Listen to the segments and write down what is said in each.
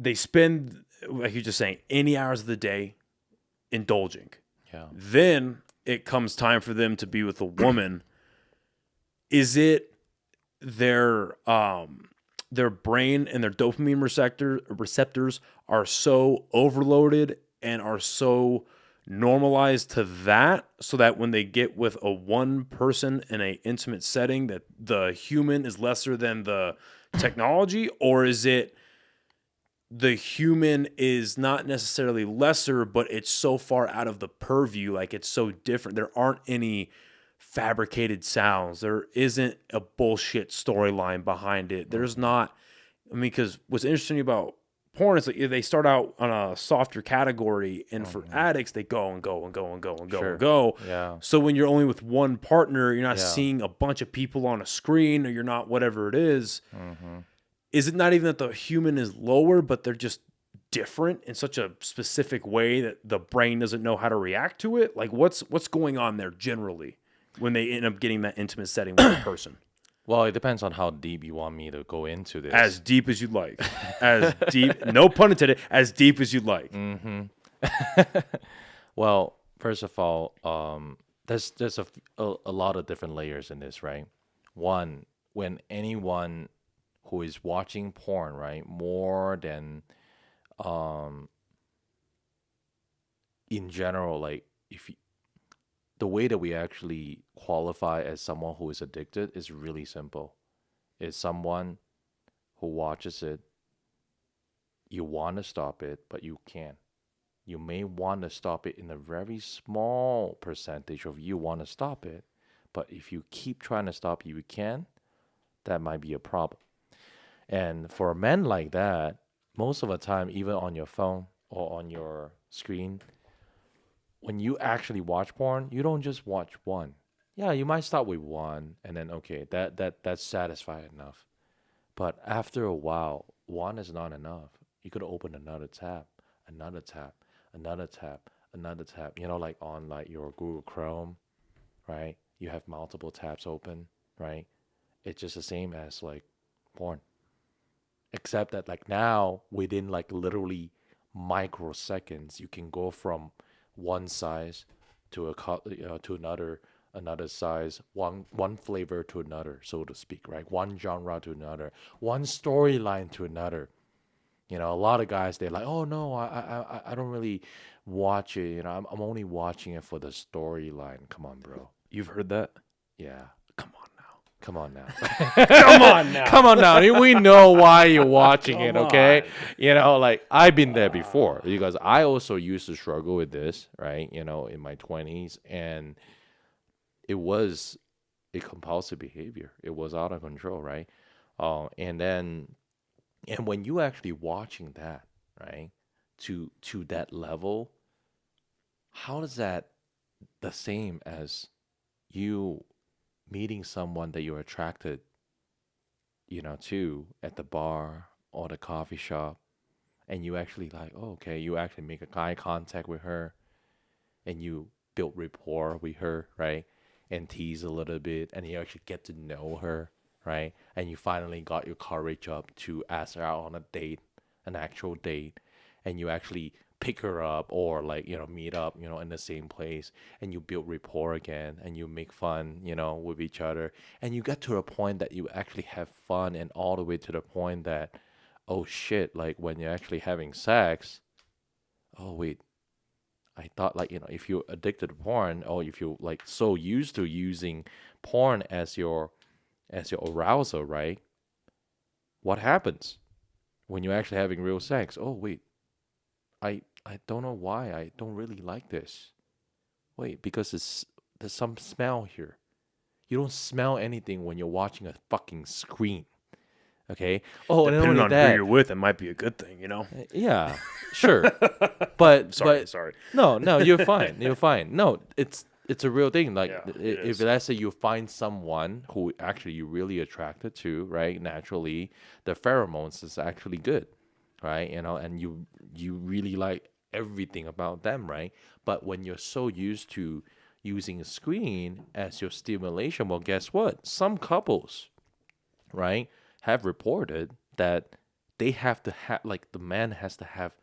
they spend, like you're just saying, any hours of the day indulging. Yeah. Then it comes time for them to be with a woman. Is it their brain and their dopamine receptors are so overloaded and are so normalized to that, so that when they get with a one person in an intimate setting, that the human is lesser than the technology? Or is it the human is not necessarily lesser, but it's so far out of the purview, like it's so different. There aren't any fabricated sounds. There isn't a bullshit storyline behind it. There's not, I mean, because what's interesting about porn is like they start out on a softer category, and for addicts, they go and go and go and go and go and go. Yeah. So when you're only with one partner, you're not Yeah. seeing a bunch of people on a screen, or you're not whatever it is. Mm-hmm. Is it not even that the human is lower, but they're just different in such a specific way that the brain doesn't know how to react to it? Like what's going on there generally when they end up getting that intimate setting with a person? Well, it depends on how deep you want me to go into this. As deep as you'd like. As deep, no pun intended, as deep as you'd like. Mm-hmm. Well, first of all, there's a lot of different layers in this, right? One, when anyone who is watching porn, right, more than in general, like the way that we actually qualify as someone who is addicted is really simple. It's someone who watches it, you want to stop it, but you can't. You may want to stop it in a very small percentage of you want to stop it, but if you keep trying to stop it, you can, that might be a problem. And for men like that, most of the time, even on your phone or on your screen, when you actually watch porn, you don't just watch one. Yeah, you might start with one, and then okay, that's satisfied enough. But after a while, one is not enough. You could open another tab, another tab, another tab, another tab. You know, like on like your Google Chrome, right? You have multiple tabs open, right? It's just the same as like porn, except that like now within like literally microseconds, you can go from one size to to another size, one flavor to another, so to speak, right? One genre to another, one storyline to another. You know, a lot of guys, they're like, oh no, I don't really watch it. You know, I'm only watching it for the storyline. Come on, bro. You've heard that? Yeah. Come on now. Come on now. Come on now. Come on now. We know why you're watching it, Come okay? on. You know, like I've been there before because I also used to struggle with this, right? You know, in my 20s, and it was a compulsive behavior. It was out of control, right? And when you actually watching that, right, to that level, how does that the same as you meeting someone that you're attracted, to at the bar or the coffee shop, and you actually like, oh, okay, you actually make a eye contact with her, and you build rapport with her, right, and tease a little bit, and you actually get to know her, right, and you finally got your courage up to ask her out on a date, an actual date, and you actually pick her up or like meet up in the same place, and you build rapport again, and you make fun with each other, and you get to a point that you actually have fun, and all the way to the point that, oh shit, like when you're actually having sex, oh wait, I thought like if you're addicted to porn, or if you're like so used to using porn as your arousal, right, what happens when you're actually having real sex? Oh wait, I don't know why I don't really like this. Wait, because there's some smell here. You don't smell anything when you're watching a fucking screen. Okay? Oh, and not Depending only on who that, you're with, it might be a good thing, yeah, sure. But Sorry. no, you're fine. You're fine. No, it's a real thing. Like Yeah, it if is. let's say you find someone who actually you're really attracted to, right? Naturally, the pheromones is actually good, right? And you really like everything about them, right? But when you're so used to using a screen as your stimulation, well, guess what? Some couples, right, have reported that they have to have, like, the man has to have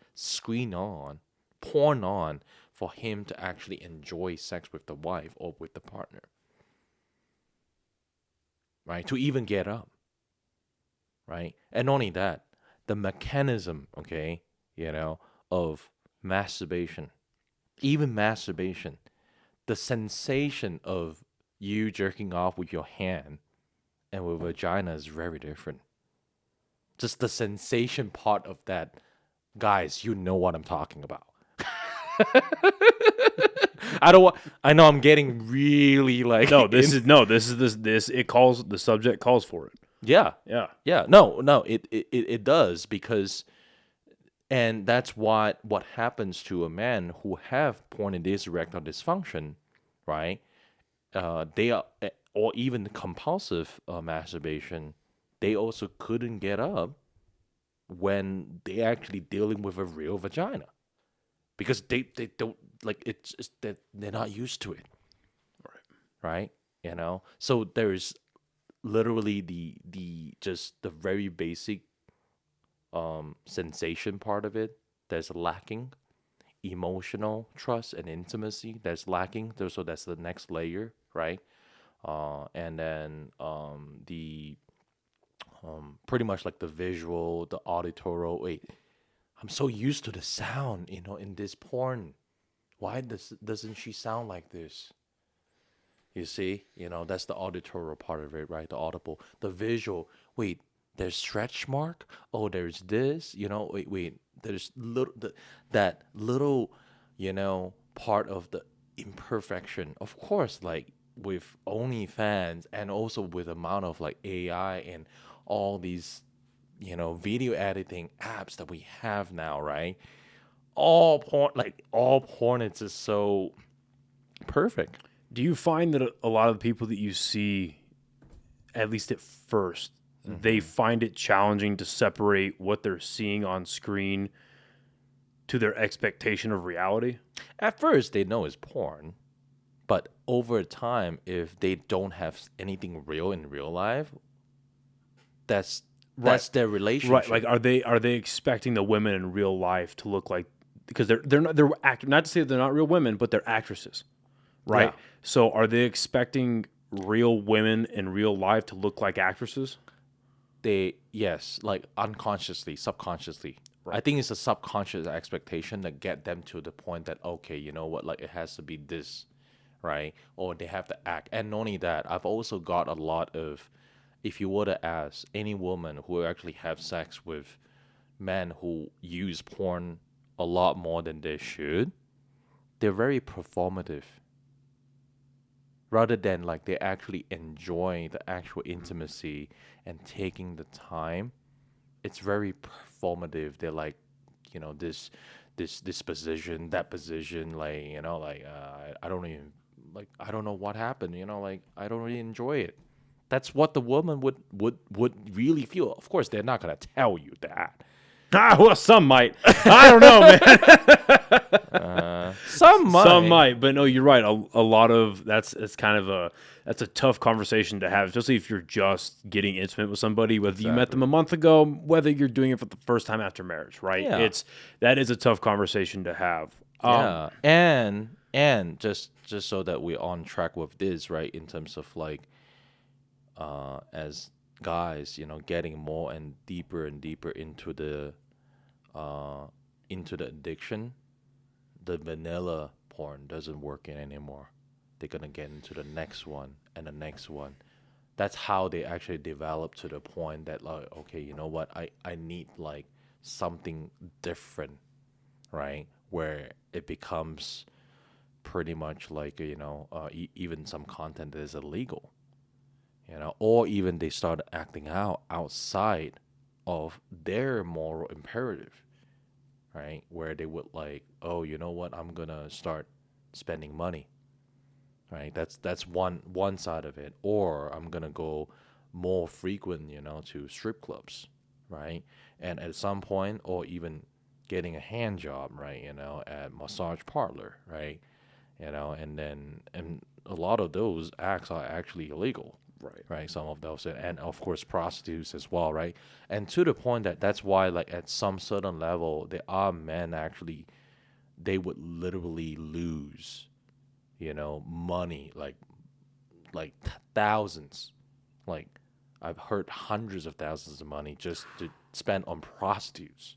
porn on, for him to actually enjoy sex with the wife or with the partner, right? To even get up, right? And not only that, the mechanism, okay, of masturbation, even masturbation, the sensation of you jerking off with your hand and with vagina is very different. Just the sensation part of that, guys, you know what I'm talking about. I don't want. I know I'm getting really like. No, this. It calls, the subject calls for it. Yeah, Yeah. yeah. No. It does, because, and that's what happens to a man who have pornidus erectile dysfunction, right? They are, or even compulsive masturbation. They also couldn't get up when they actually dealing with a real vagina, because they don't, like, it's just that they're not used to it, right? So there's literally the just the very basic sensation part of it. There's lacking emotional trust and intimacy. There's lacking. So that's the next layer, right? And then the pretty much like the visual, the auditory. Wait, I'm so used to the sound, in this porn. Why doesn't she sound like this? You see, that's the auditory part of it, right? The audible, the visual. Wait, there's stretch mark. Oh, there's this. Wait. There's that little, part of the imperfection. Of course, like with OnlyFans, and also with amount of like AI and all these, video editing apps that we have now, right? All porn, it's just so perfect. Do you find that a lot of the people that you see, at least at first, they find it challenging to separate what they're seeing on screen to their expectation of reality? At first, they know it's porn, but over time, if they don't have anything real in real life, that's their relationship. Right. Like, are they expecting the women in real life to look like, because they're not to say they're not real women, but they're actresses, right? Yeah. So are they expecting real women in real life to look like actresses? Yes, like unconsciously, subconsciously. Right. I think it's a subconscious expectation that get them to the point that, okay, you know what, like it has to be this, right? Or they have to act. And not only that, I've also got a lot of, if you were to ask any woman who actually have sex with men who use porn a lot more than they should, they're very performative, rather than like they actually enjoy the actual intimacy and taking the time. It's very performative. They're like, this position, that position, like, I don't even, like, I don't know what happened, like, I don't really enjoy it. That's what the woman would really feel. Of course, they're not gonna tell you that. Well, some might. I don't know, man. Some might. Some might, but no, you're right. A lot of that's a tough conversation to have, especially if you're just getting intimate with somebody, whether you met them a month ago, whether you're doing it for the first time after marriage, right? Yeah. That is a tough conversation to have. Yeah, and just so that we're on track with this, right? In terms of like, as guys, getting more and deeper into the addiction, the vanilla porn doesn't work in anymore. They're gonna get into the next one and the next one. That's how they actually develop to the point that, like, okay, you know what, I need like something different, right? Where it becomes pretty much like, even some content that is illegal, or even they start acting out outside of their moral imperative, right? Where they would like, oh, you know what, I'm gonna start spending money, right? That's one side of it. Or I'm gonna go more frequent, to strip clubs, right? And at some point, or even getting a hand job, right? At massage parlor, right? And a lot of those acts are actually illegal. Right. right? Some of those, and of course prostitutes as well, right? And to the point that that's why, like at some certain level, there are men actually they would literally lose, money like thousands, like I've heard hundreds of thousands of money just to spend on prostitutes.